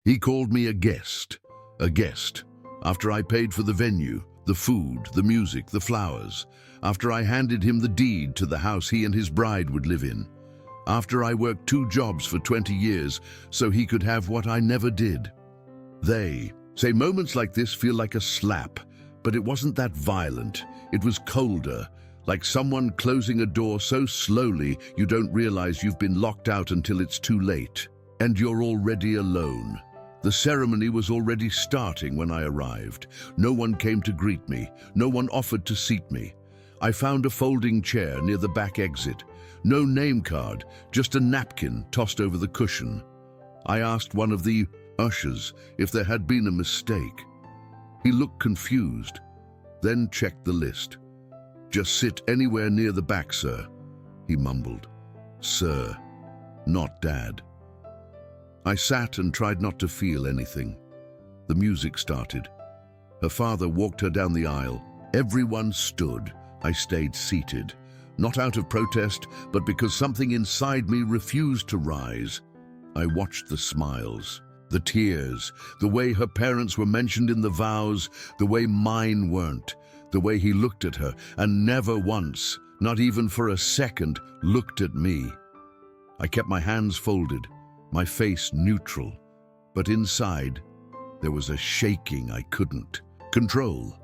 He called me a guest. A guest. After I paid for the venue, the food, the music, the flowers. After I handed him the deed to the house he and his bride would live in. After I worked 2 jobs for 20 years so he could have what I never did. They say moments like this feel like a slap, but it wasn't that violent. It was colder, like someone closing a door so slowly you don't realize you've been locked out until it's too late. And you're already alone. The ceremony was already starting when I arrived. No one came to greet me. No one offered to seat me. I found a folding chair near the back exit. No name card, just a napkin tossed over the cushion. I asked one of the ushers if there had been a mistake. He looked confused, then checked the list. "Just sit anywhere near the back, sir," he mumbled. "Sir, not Dad." I sat and tried not to feel anything. The music started. Her father walked her down the aisle. Everyone stood. I stayed seated, not out of protest, but because something inside me refused to rise. I watched the smiles, the tears, the way her parents were mentioned in the vows, the way mine weren't, the way he looked at her and never once, not even for a second, looked at me. I kept my hands folded, my face neutral, but inside there was a shaking I couldn't control.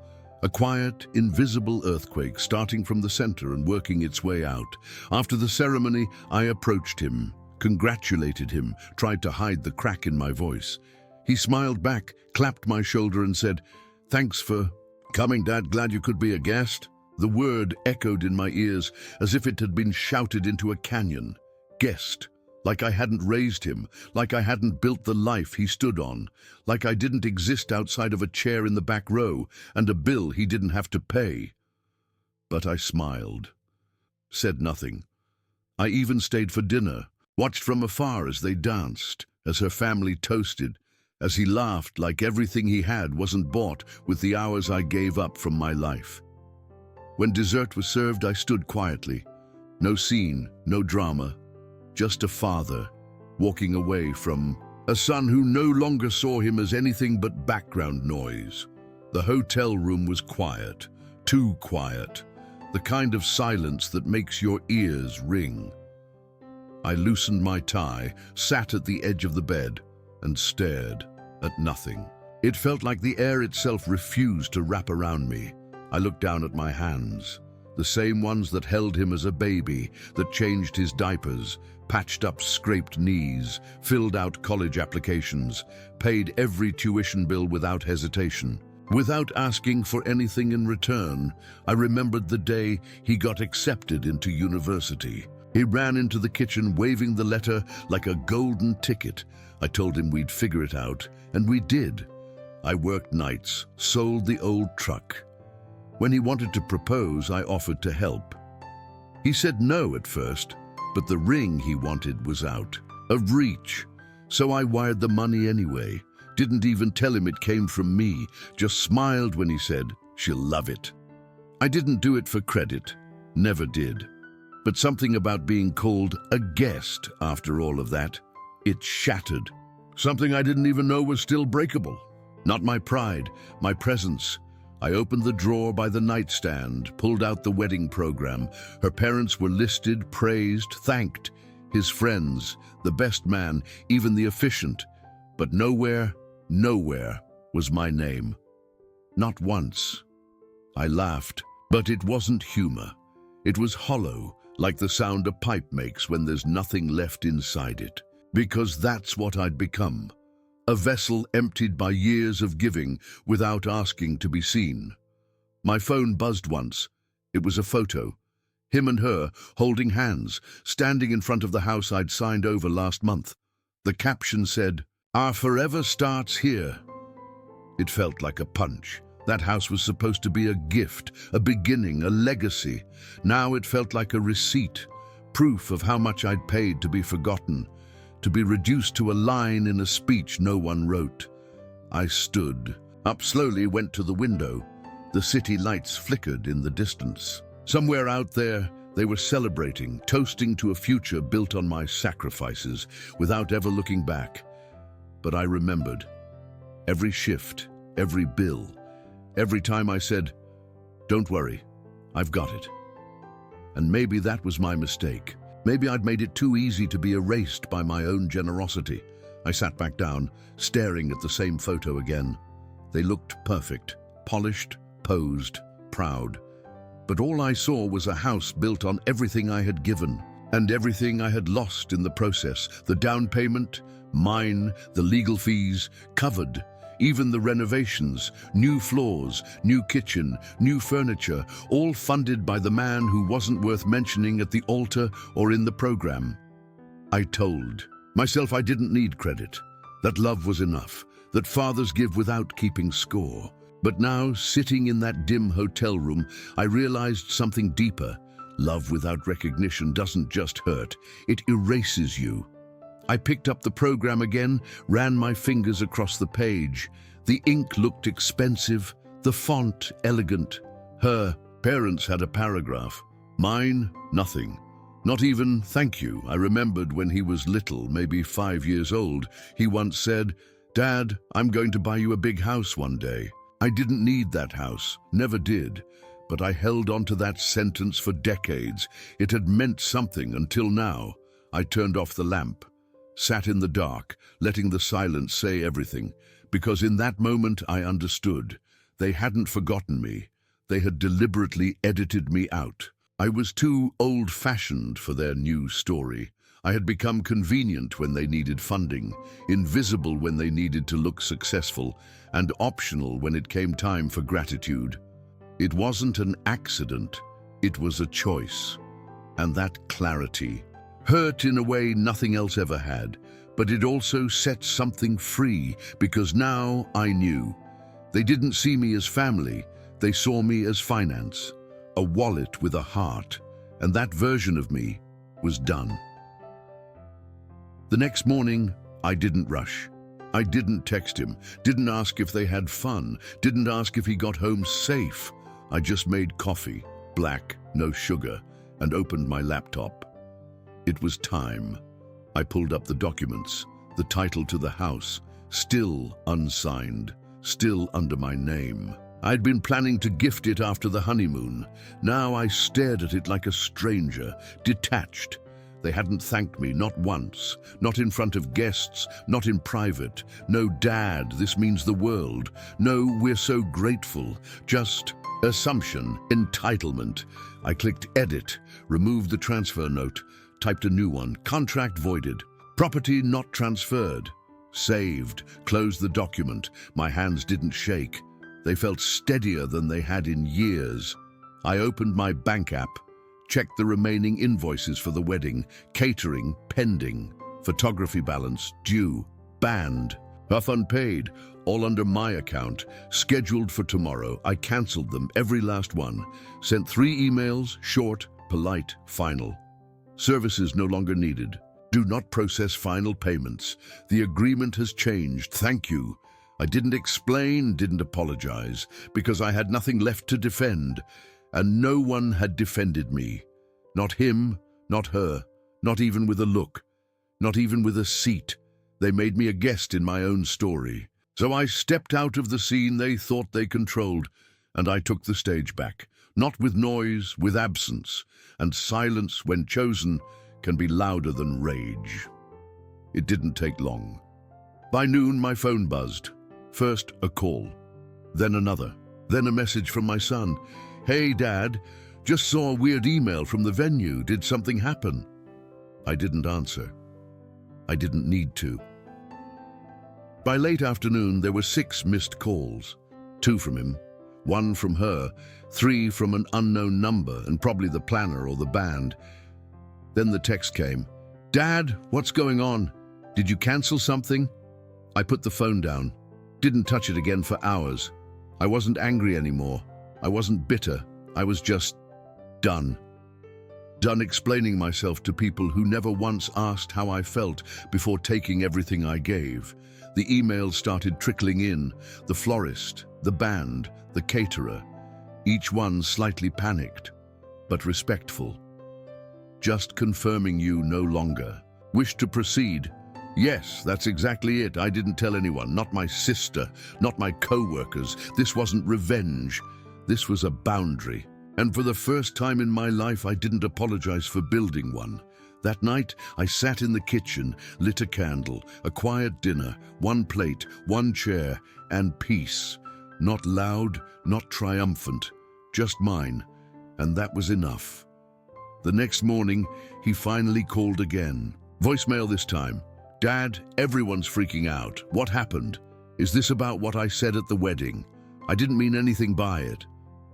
A quiet, invisible earthquake starting from the center and working its way out. After the ceremony, I approached him, congratulated him, tried to hide the crack in my voice. He smiled back, clapped my shoulder and said, "Thanks for coming, Dad. Glad you could be a guest." The word echoed in my ears as if it had been shouted into a canyon. Guest. Like I hadn't raised him, like I hadn't built the life he stood on, like I didn't exist outside of a chair in the back row and a bill he didn't have to pay. But I smiled, said nothing. I even stayed for dinner, watched from afar as they danced, as her family toasted, as he laughed like everything he had wasn't bought with the hours I gave up from my life. When dessert was served, I stood quietly. No scene, no drama. Just a father walking away from a son who no longer saw him as anything but background noise. The hotel room was quiet, too quiet, the kind of silence that makes your ears ring. I loosened my tie, sat at the edge of the bed, and stared at nothing. It felt like the air itself refused to wrap around me. I looked down at my hands, the same ones that held him as a baby, that changed his diapers, patched up scraped knees, filled out college applications, paid every tuition bill without hesitation. Without asking for anything in return, I remembered the day he got accepted into university. He ran into the kitchen waving the letter like a golden ticket. I told him we'd figure it out, and we did. I worked nights, sold the old truck. When he wanted to propose, I offered to help. He said no at first, but the ring he wanted was out of reach. So I wired the money anyway. Didn't even tell him it came from me, just smiled when he said, "She'll love it." I didn't do it for credit, never did. But something about being called a guest after all of that, it shattered. Something I didn't even know was still breakable. Not my pride, my presence. I opened the drawer by the nightstand, pulled out the wedding program. Her parents were listed, praised, thanked. His friends, the best man, even the efficient. But nowhere was my name. Not once. I laughed, but it wasn't humor. It was hollow, like the sound a pipe makes when there's nothing left inside it. Because that's what I'd become. A vessel emptied by years of giving without asking to be seen. My phone buzzed once. It was a photo. Him and her, holding hands, standing in front of the house I'd signed over last month. The caption said, "Our forever starts here." It felt like a punch. That house was supposed to be a gift, a beginning, a legacy. Now it felt like a receipt, proof of how much I'd paid to be forgotten, to be reduced to a line in a speech no one wrote. I stood up slowly, went to the window. The city lights flickered in the distance. Somewhere out there, they were celebrating, toasting to a future built on my sacrifices, without ever looking back. But I remembered. Every shift, every bill, every time I said, "Don't worry, I've got it." And maybe that was my mistake. Maybe I'd made it too easy to be erased by my own generosity. I sat back down, staring at the same photo again. They looked perfect, polished, posed, proud. But all I saw was a house built on everything I had given, and everything I had lost in the process. The down payment, mine, the legal fees, covered. Even the renovations, new floors, new kitchen, new furniture, all funded by the man who wasn't worth mentioning at the altar or in the program. I told myself I didn't need credit, that love was enough, that fathers give without keeping score. But now, sitting in that dim hotel room, I realized something deeper. Love without recognition doesn't just hurt, it erases you. I picked up the program again, ran my fingers across the page. The ink looked expensive, the font elegant. Her parents had a paragraph. Mine, nothing. Not even thank you. I remembered when he was little, maybe 5 years old, he once said, "Dad, I'm going to buy you a big house one day." I didn't need that house, never did. But I held on to that sentence for decades. It had meant something until now. I turned off the lamp, sat in the dark, letting the silence say everything, because in that moment I understood. They hadn't forgotten me. They had deliberately edited me out. I was too old-fashioned for their new story. I had become convenient when they needed funding, invisible when they needed to look successful, and optional when it came time for gratitude. It wasn't an accident, it was a choice. And that clarity hurt in a way nothing else ever had, but it also set something free, because now I knew. They didn't see me as family, they saw me as finance, a wallet with a heart, and that version of me was done. The next morning, I didn't rush. I didn't text him, didn't ask if they had fun, didn't ask if he got home safe. I just made coffee, black, no sugar, and opened my laptop. It was time. I pulled up the documents, the title to the house, still unsigned, still under my name. I'd been planning to gift it after the honeymoon. Now I stared at it like a stranger, detached. They hadn't thanked me, not once, not in front of guests, not in private. No, "Dad, this means the world." No, "We're so grateful." Just assumption, entitlement. I clicked edit, removed the transfer note, typed a new one. Contract voided. Property not transferred. Saved. Closed the document. My hands didn't shake. They felt steadier than they had in years. I opened my bank app, checked the remaining invoices for the wedding, catering, pending, photography balance, due, banned, half unpaid, all under my account, scheduled for tomorrow. I cancelled them, every last one. Sent 3 emails, short, polite, final. Services no longer needed. Do not process final payments. The agreement has changed. Thank you. I didn't explain, didn't apologize, because I had nothing left to defend, and no one had defended me. Not him, not her, not even with a look, not even with a seat. They made me a guest in my own story. So I stepped out of the scene they thought they controlled, and I took the stage back, not with noise, with absence, and silence, when chosen, can be louder than rage. It didn't take long. By noon, my phone buzzed. First, a call, then another, then a message from my son. "Hey, Dad, just saw a weird email from the venue. Did something happen?" I didn't answer. I didn't need to. By late afternoon, there were 6 missed calls. 2 from him, 1 from her, 3 from an unknown number, and probably the planner or the band. Then the text came. "Dad, what's going on? Did you cancel something?" I put the phone down. Didn't touch it again for hours. I wasn't angry anymore. I wasn't bitter. I was just done. Done explaining myself to people who never once asked how I felt before taking everything I gave. The emails started trickling in, the florist, the band, the caterer, each one slightly panicked, but respectful. "Just confirming you no longer. Wish to proceed. Yes, that's exactly it. I didn't tell anyone, not my sister, not my co-workers. This wasn't revenge. This was a boundary. And for the first time in my life, I didn't apologize for building one. That night, I sat in the kitchen, lit a candle, a quiet dinner, one plate, one chair, and peace. Not loud, not triumphant, just mine. And that was enough. The next morning, he finally called again. Voicemail this time. Dad, everyone's freaking out. What happened? Is this about what I said at the wedding? I didn't mean anything by it.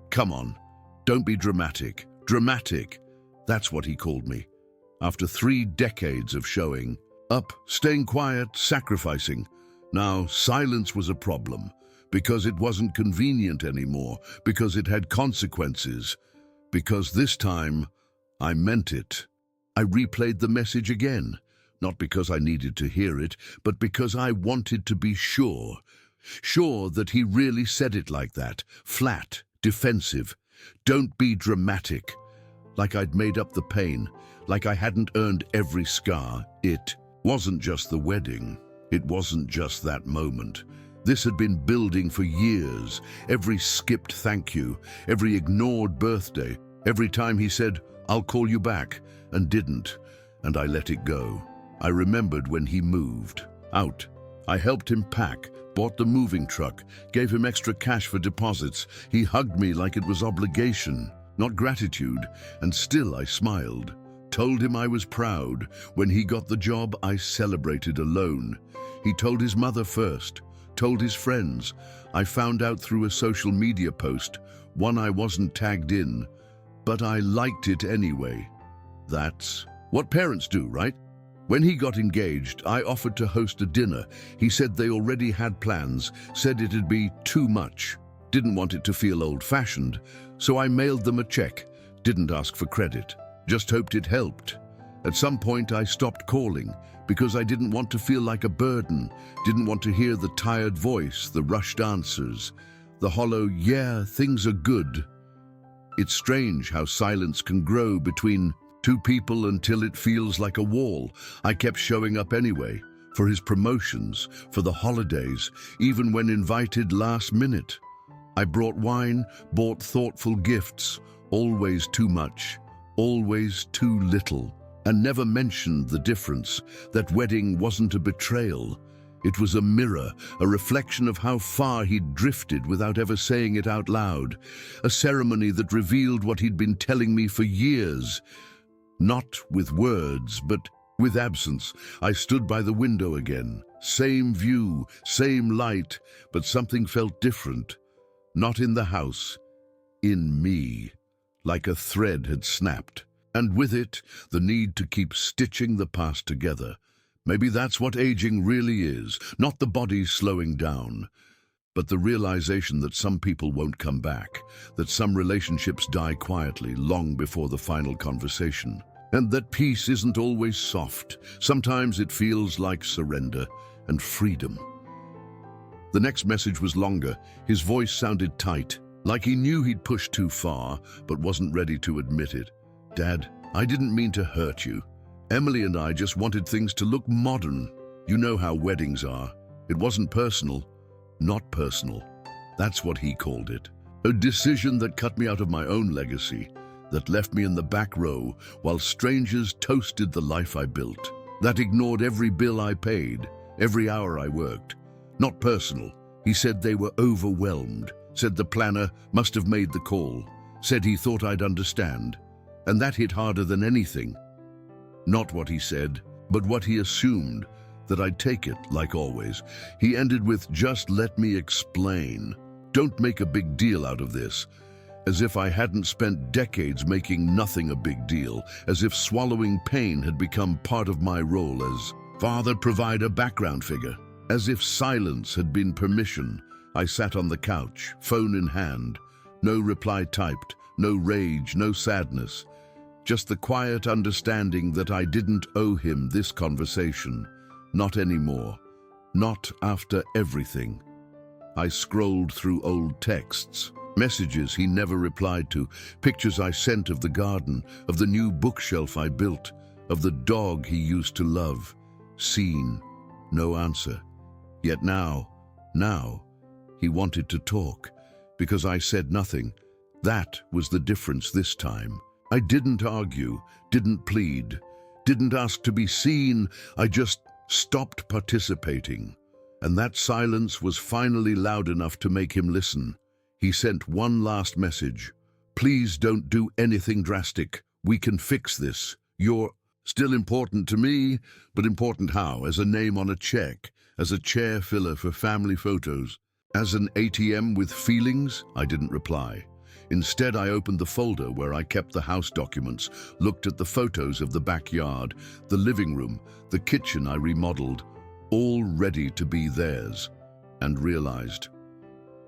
Come on, don't be dramatic. Dramatic. That's what he called me. After 3 decades of showing up, staying quiet, sacrificing. Now, silence was a problem because it wasn't convenient anymore, because it had consequences, because this time I meant it. I replayed the message again, not because I needed to hear it, but because I wanted to be sure. Sure that he really said it like that, flat, defensive. Don't be dramatic. Like I'd made up the pain, like I hadn't earned every scar. It wasn't just the wedding. It wasn't just that moment. This had been building for years. Every skipped thank you, every ignored birthday, every time he said, "I'll call you back," and didn't, and I let it go. I remembered when he moved out. I helped him pack, bought the moving truck, gave him extra cash for deposits. He hugged me like it was obligation, not gratitude, and still I smiled. Told him I was proud. When he got the job, I celebrated alone. He told his mother first, told his friends. I found out through a social media post, one I wasn't tagged in, but I liked it anyway. That's what parents do, right? When he got engaged, I offered to host a dinner. He said they already had plans, said it'd be too much. Didn't want it to feel old-fashioned, so I mailed them a check. Didn't ask for credit, just hoped it helped. At some point, I stopped calling because I didn't want to feel like a burden, didn't want to hear the tired voice, the rushed answers, the hollow, "Yeah, things are good." It's strange how silence can grow between two people until it feels like a wall. I kept showing up anyway, for his promotions, for the holidays, even when invited last minute. I brought wine, bought thoughtful gifts, always too much, always too little, and never mentioned the difference. That wedding wasn't a betrayal. It was a mirror, a reflection of how far he'd drifted without ever saying it out loud. A ceremony that revealed what he'd been telling me for years. Not with words, but with absence. I stood by the window again. Same view, same light, but something felt different. Not in the house, in me. Like a thread had snapped. And with it, the need to keep stitching the past together. Maybe that's what aging really is. Not the body slowing down, but the realization that some people won't come back, that some relationships die quietly long before the final conversation, and that peace isn't always soft. Sometimes it feels like surrender and freedom. The next message was longer. His voice sounded tight, like he knew he'd pushed too far, but wasn't ready to admit it. "Dad, I didn't mean to hurt you. Emily and I just wanted things to look modern. You know how weddings are. It wasn't personal. Not personal." That's what he called it. A decision that cut me out of my own legacy, that left me in the back row while strangers toasted the life I built, that ignored every bill I paid, every hour I worked. Not personal. He said they were overwhelmed, said the planner must have made the call, said he thought I'd understand. And that hit harder than anything. Not what he said, but what he assumed, that I'd take it, like always. He ended with, "Just let me explain. Don't make a big deal out of this." As if I hadn't spent decades making nothing a big deal, as if swallowing pain had become part of my role as father, provider, background figure. As if silence had been permission. I sat on the couch, phone in hand. No reply typed, no rage, no sadness. Just the quiet understanding that I didn't owe him this conversation. Not anymore. Not after everything. I scrolled through old texts, messages he never replied to, pictures I sent of the garden, of the new bookshelf I built, of the dog he used to love. Seen, no answer. Yet now, he wanted to talk, because I said nothing. That was the difference this time. I didn't argue, didn't plead, didn't ask to be seen. I just stopped participating. And that silence was finally loud enough to make him listen. He sent one last message. Please don't do anything drastic. We can fix this. You're still important to me, but important how? As a name on a check, as a chair filler for family photos, as an ATM with feelings? I didn't reply. Instead, I opened the folder where I kept the house documents, looked at the photos of the backyard, the living room, the kitchen I remodeled, all ready to be theirs, and realized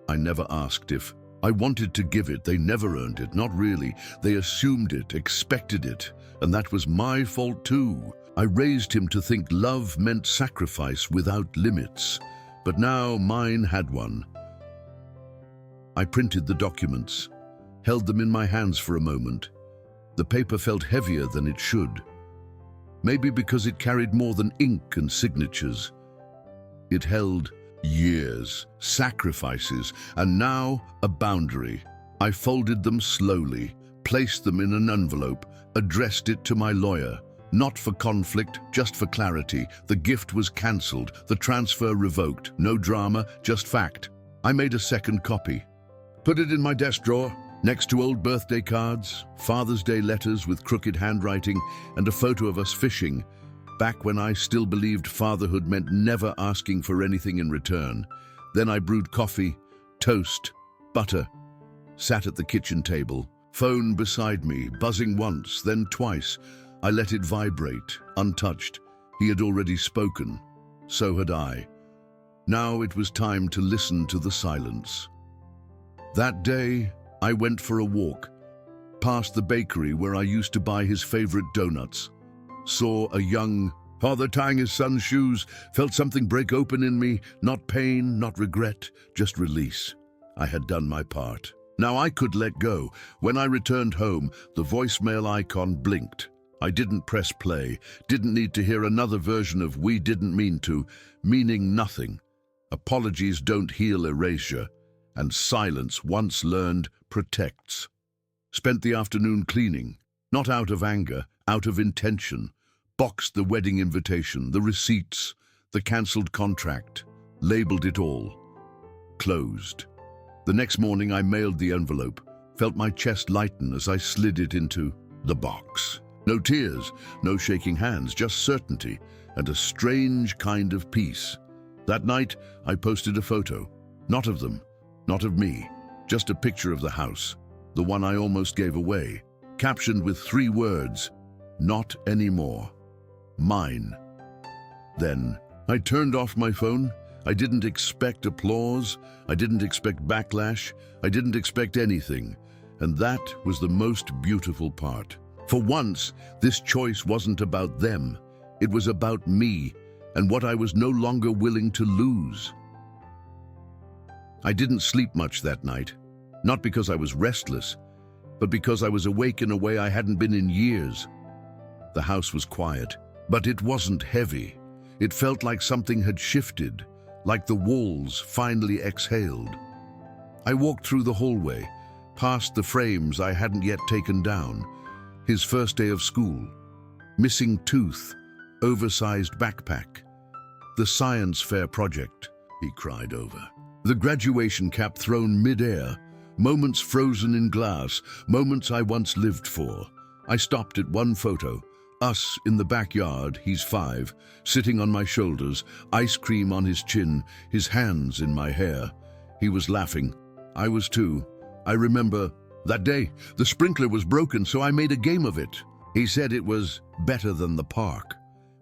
I never asked if I wanted to give it. They never earned it, not really. They assumed it, expected it, and that was my fault too. I raised him to think love meant sacrifice without limits, but now mine had one. I printed the documents, held them in my hands for a moment. The paper felt heavier than it should. Maybe because it carried more than ink and signatures. It held years, sacrifices, and now a boundary. I folded them slowly, placed them in an envelope, addressed it to my lawyer. Not for conflict, just for clarity. The gift was cancelled, the transfer revoked. No drama, just fact. I made a second copy. Put it in my desk drawer, next to old birthday cards, Father's Day letters with crooked handwriting, and a photo of us fishing, back when I still believed fatherhood meant never asking for anything in return. Then I brewed coffee, toast, butter, sat at the kitchen table, phone beside me, buzzing once, then twice. I let it vibrate, untouched. He had already spoken. So had I. Now it was time to listen to the silence. That day, I went for a walk, past the bakery where I used to buy his favorite donuts. Saw a young father tying his son's shoes, felt something break open in me, not pain, not regret, just release. I had done my part. Now I could let go. When I returned home, the voicemail icon blinked. I didn't press play, didn't need to hear another version of "we didn't mean to," meaning nothing. Apologies don't heal erasure, and silence, once learned, protects. Spent the afternoon cleaning, not out of anger, out of intention. Boxed the wedding invitation, the receipts, the cancelled contract, labeled it all. Closed. The next morning I mailed the envelope, felt my chest lighten as I slid it into the box. No tears, no shaking hands, just certainty and a strange kind of peace. That night, I posted a photo. Not of them, not of me, just a picture of the house, the one I almost gave away, captioned with 3 words, "Not anymore. Mine." Then, I turned off my phone. I didn't expect applause. I didn't expect backlash. I didn't expect anything. And that was the most beautiful part. For once, this choice wasn't about them. It was about me and what I was no longer willing to lose. I didn't sleep much that night, not because I was restless, but because I was awake in a way I hadn't been in years. The house was quiet, but it wasn't heavy. It felt like something had shifted, like the walls finally exhaled. I walked through the hallway, past the frames I hadn't yet taken down. His first day of school, missing tooth, oversized backpack. The science fair project, he cried over. The graduation cap thrown mid-air, moments frozen in glass, moments I once lived for. I stopped at one photo, us in the backyard, he's 5, sitting on my shoulders, ice cream on his chin, his hands in my hair. He was laughing. I was too. I remember that day, the sprinkler was broken, so I made a game of it. He said it was better than the park.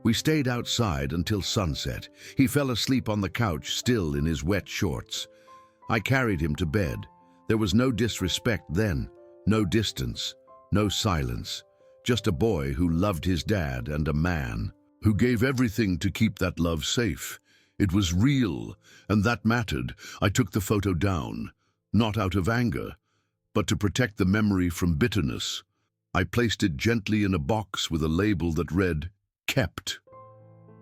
We stayed outside until sunset. He fell asleep on the couch, still in his wet shorts. I carried him to bed. There was no disrespect then, no distance, no silence. Just a boy who loved his dad and a man who gave everything to keep that love safe. It was real, and that mattered. I took the photo down, not out of anger, but to protect the memory from bitterness. I placed it gently in a box with a label that read, "Kept."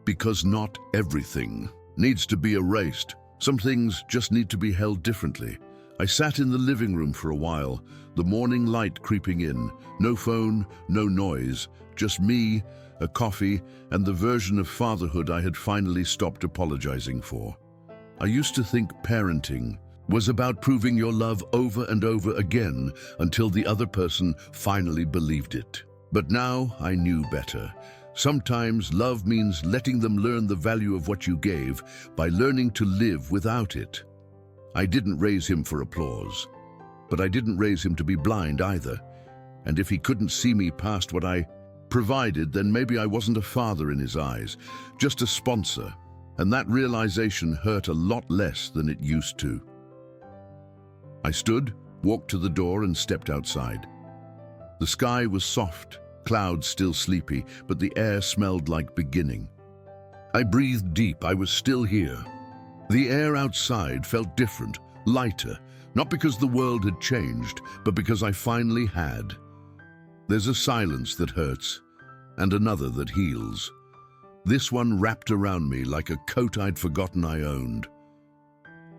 Because not everything needs to be erased. Some things just need to be held differently. I sat in the living room for a while, the morning light creeping in. No phone, no noise, just me, a coffee, and the version of fatherhood I had finally stopped apologizing for. I used to think parenting was about proving your love over and over again until the other person finally believed it. But now I knew better. Sometimes love means letting them learn the value of what you gave by learning to live without it. I didn't raise him for applause, but I didn't raise him to be blind either. And if he couldn't see me past what I provided, then maybe I wasn't a father in his eyes, just a sponsor. And that realization hurt a lot less than it used to. I stood, walked to the door, and stepped outside. The sky was soft, clouds still sleepy, but the air smelled like beginning. I breathed deep. I was still here. The air outside felt different, lighter, not because the world had changed, but because I finally had. There's a silence that hurts, and another that heals. This one wrapped around me like a coat I'd forgotten I owned.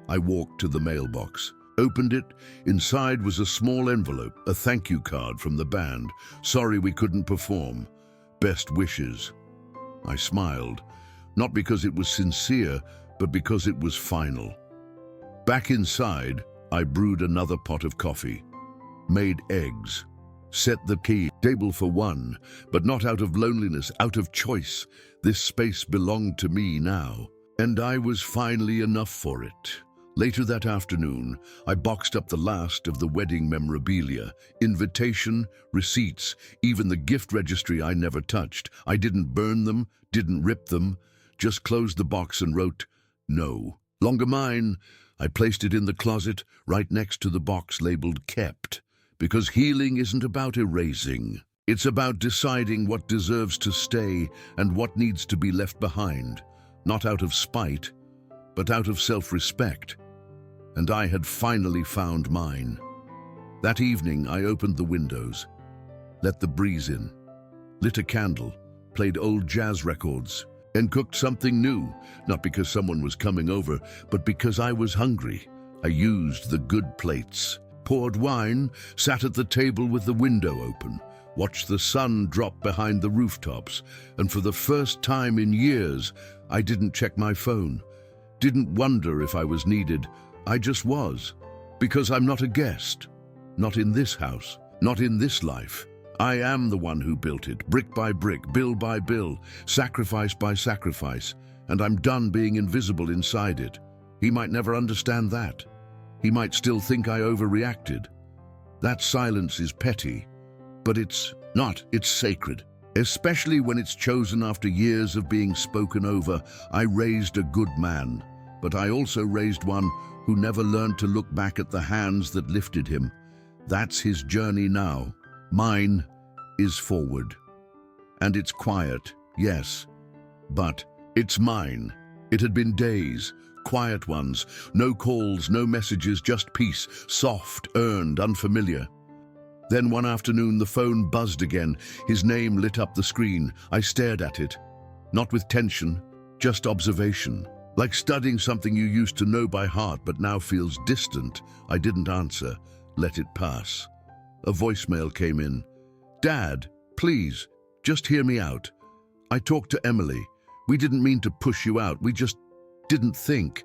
I walked to the mailbox, opened it. Inside was a small envelope, a thank you card from the band. Sorry we couldn't perform. Best wishes. I smiled, not because it was sincere, but because it was final. Back inside, I brewed another pot of coffee, made eggs, set the table for one, but not out of loneliness, out of choice. This space belonged to me now, and I was finally enough for it. Later that afternoon, I boxed up the last of the wedding memorabilia, invitation, receipts, even the gift registry I never touched. I didn't burn them, didn't rip them, just closed the box and wrote, "No longer mine." I placed it in the closet, right next to the box labeled "Kept," because healing isn't about erasing. It's about deciding what deserves to stay and what needs to be left behind, not out of spite, but out of self-respect. And I had finally found mine. That evening, I opened the windows, let the breeze in, lit a candle, played old jazz records, and cooked something new, not because someone was coming over, but because I was hungry. I used the good plates, poured wine, sat at the table with the window open, watched the sun drop behind the rooftops, and for the first time in years, I didn't check my phone, didn't wonder if I was needed. I just was, because I'm not a guest, not in this house, not in this life. I am the one who built it, brick by brick, bill by bill, sacrifice by sacrifice, and I'm done being invisible inside it. He might never understand that. He might still think I overreacted. That silence is petty, but it's not, it's sacred. Especially when it's chosen after years of being spoken over. I raised a good man, but I also raised one who never learned to look back at the hands that lifted him. That's his journey now. Mine is forward. And it's quiet, yes, but it's mine. It had been days, quiet ones, no calls, no messages, just peace, soft, earned, unfamiliar. Then one afternoon the phone buzzed again. His name lit up the screen. I stared at it, not with tension, just observation. Like studying something you used to know by heart but now feels distant. I didn't answer, let it pass. A voicemail came in. "Dad, please, just hear me out. I talked to Emily. We didn't mean to push you out, we just didn't think.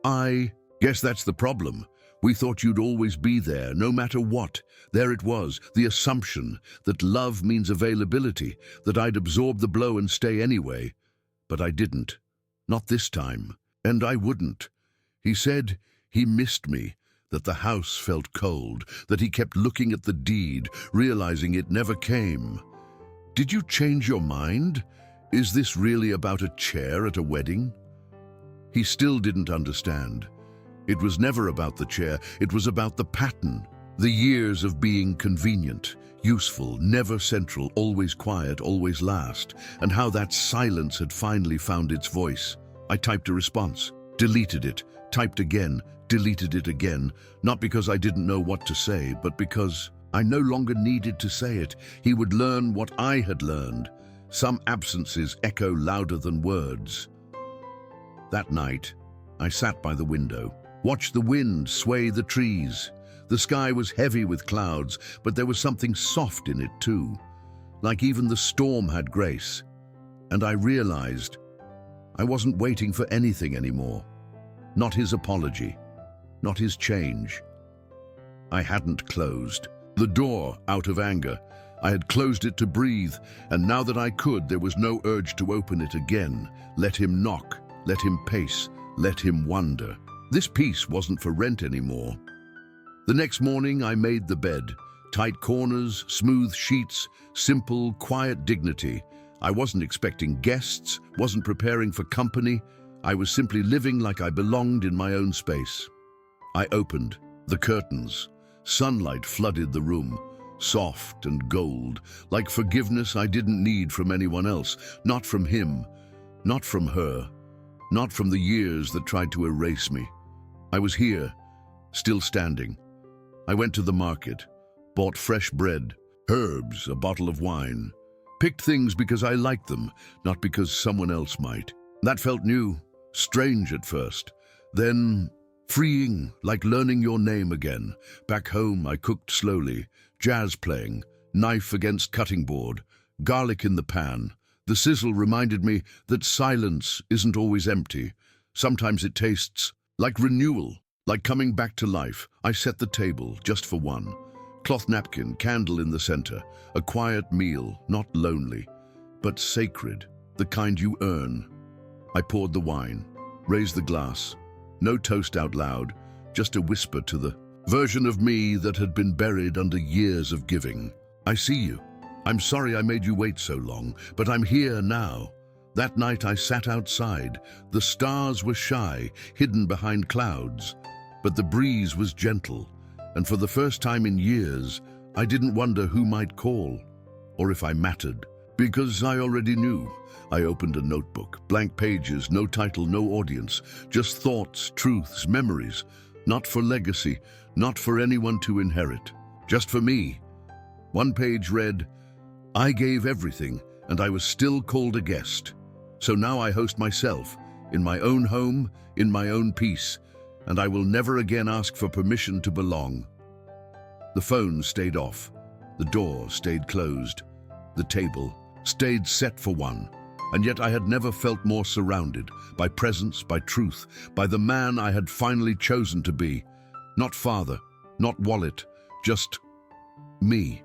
I guess that's the problem. We thought you'd always be there, no matter what. There it was, the assumption that love means availability, that I'd absorb the blow and stay anyway. But I didn't. Not this time. And I wouldn't. He said he missed me, that the house felt cold, that he kept looking at the deed, realizing it never came. Did you change your mind? Is this really about a chair at a wedding? He still didn't understand. It was never about the chair, it was about the pattern. The years of being convenient, useful, never central, always quiet, always last, and how that silence had finally found its voice. I typed a response, deleted it, typed again, deleted it again, not because I didn't know what to say, but because I no longer needed to say it. He would learn what I had learned. Some absences echo louder than words. That night, I sat by the window, watched the wind sway the trees. The sky was heavy with clouds, but there was something soft in it too, like even the storm had grace. And I realized I wasn't waiting for anything anymore. Not his apology, not his change. I hadn't closed the door out of anger. I had closed it to breathe, and now that I could, there was no urge to open it again. Let him knock, let him pace, let him wonder. This peace wasn't for rent anymore. The next morning, I made the bed. Tight corners, smooth sheets, simple, quiet dignity. I wasn't expecting guests, wasn't preparing for company. I was simply living like I belonged in my own space. I opened the curtains. Sunlight flooded the room, soft and gold, like forgiveness I didn't need from anyone else, not from him, not from her, not from the years that tried to erase me. I was here, still standing. I went to the market, bought fresh bread, herbs, a bottle of wine. Picked things because I liked them, not because someone else might. That felt new, strange at first. Then freeing, like learning your name again. Back home, I cooked slowly, jazz playing, knife against cutting board, garlic in the pan. The sizzle reminded me that silence isn't always empty. Sometimes it tastes like renewal, like coming back to life. I set the table, just for one. Cloth napkin, candle in the center. A quiet meal, not lonely, but sacred, the kind you earn. I poured the wine, raised the glass. No toast out loud, just a whisper to the version of me that had been buried under years of giving. I see you. I'm sorry I made you wait so long, but I'm here now. That night I sat outside. The stars were shy, hidden behind clouds, but the breeze was gentle, and for the first time in years, I didn't wonder who might call, or if I mattered, because I already knew. I opened a notebook, blank pages, no title, no audience, just thoughts, truths, memories, not for legacy, not for anyone to inherit, just for me. One page read, I gave everything, and I was still called a guest. So now I host myself, in my own home, in my own peace, and I will never again ask for permission to belong. The phone stayed off, the door stayed closed, the table stayed set for one, and yet I had never felt more surrounded by presence, by truth, by the man I had finally chosen to be. Not father, not wallet, just me.